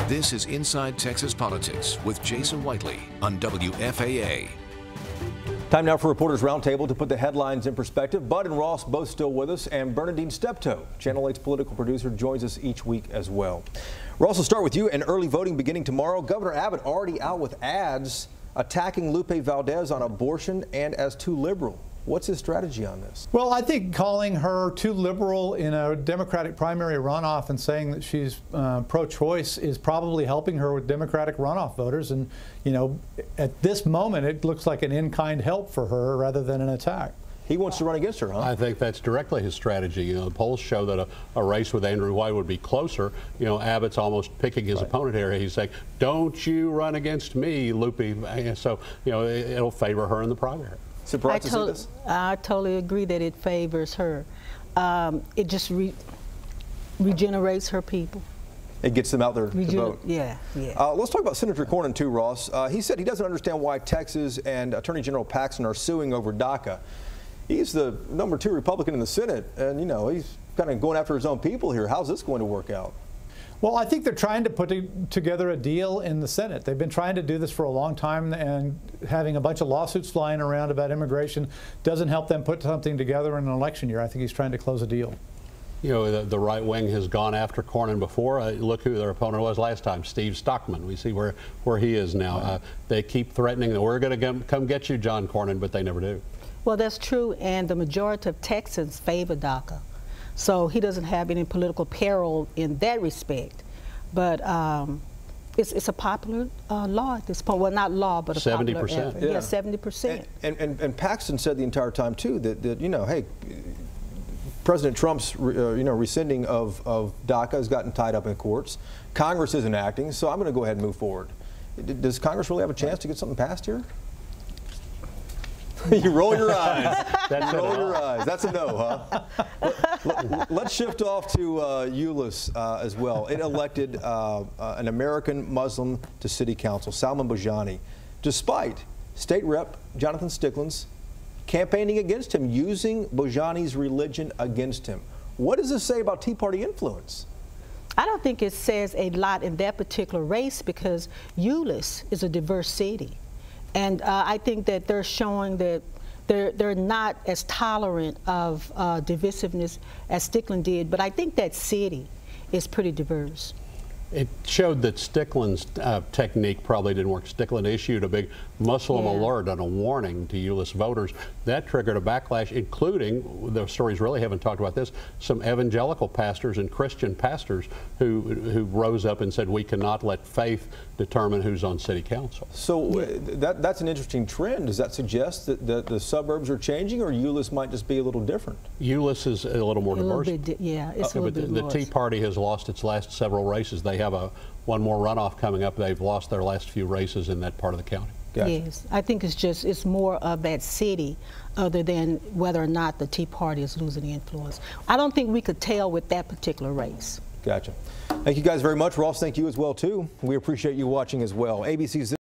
This is Inside Texas Politics with Jason Whiteley on WFAA. Time now for Reporters Roundtable to put the headlines in perspective. Bud and Ross both still with us, and Berna Dean Steptoe, Channel 8's political producer, joins us each week as well. Ross, will start with you. And early voting beginning tomorrow. Governor Abbott already out with ads attacking Lupe Valdez on abortion and as too liberal. What's his strategy on this? Well, I think calling her too liberal in a Democratic primary runoff and saying that she's pro-choice is probably helping her with Democratic runoff voters. And, you know, at this moment, it looks like an in-kind help for her rather than an attack. He wants to run against her, huh? I think that's directly his strategy. You know, the polls show that a race with Andrew White would be closer. You know, Abbott's almost picking his opponent here. He's saying, "Don't you run against me, Lupe." So, you know, it'll favor her in the primary. Surprised to see this? I totally agree that it favors her. It just regenerates her people. It gets them out there to vote. Yeah. Let's talk about Senator Cornyn too, Ross. He said he doesn't understand why Texas and Attorney General Paxton are suing over DACA. He's the #2 Republican in the Senate, and, you know, he's kind of going after his own people here. How's this going to work out? Well, I think they're trying to put together a deal in the Senate. They've been trying to do this for a long time, and having a bunch of lawsuits flying around about immigration doesn't help them put something together in an election year. I think he's trying to close a deal. You know, the right wing has gone after Cornyn before. Look who their opponent was last time, Steve Stockman. We see where he is now. They keep threatening that we're going to come get you, John Cornyn, but they never do. Well, that's true, and the majority of Texans favor DACA. So he doesn't have any political peril in that respect. But it's a popular law at this point. Well, not law, but a 70%. popular effort. Yeah, 70%. And Paxton said the entire time, too, that you know, hey, President Trump's rescinding of DACA has gotten tied up in courts. Congress isn't acting, so I'm going to go ahead and move forward. Does Congress really have a chance to get something passed here? You roll your eyes. That's a no, huh? Let's shift off to Euless as well. It elected an American Muslim to city council, Salman Bojani, despite state rep Jonathan Stickland's campaigning against him, using Bojani's religion against him. What does this say about Tea Party influence? I don't think it says a lot in that particular race, because Euless is a diverse city. And I think that they're showing that they're not as tolerant of divisiveness as Stickland did, but I think that city is pretty diverse. It showed that Stickland's technique probably didn't work. Stickland issued a big Muslim alert and a warning to Euless voters. That triggered a backlash, including, the stories really haven't talked about this, some evangelical pastors and Christian pastors who rose up and said, we cannot let faith determine who's on city council. So that's an interesting trend. Does that suggest that the suburbs are changing, or Euless might just be a little different? Euless is a little more diverse. Yeah, it's a little bit The Tea Party has lost its last several races. They have one more runoff coming up. They've lost their last few races in that part of the county. Gotcha. Yes, I think it's more of that city, other than whether or not the Tea Party is losing influence. I don't think we could tell with that particular race. Gotcha. Thank you guys very much. Ross, thank you as well, too. We appreciate you watching as well. ABC's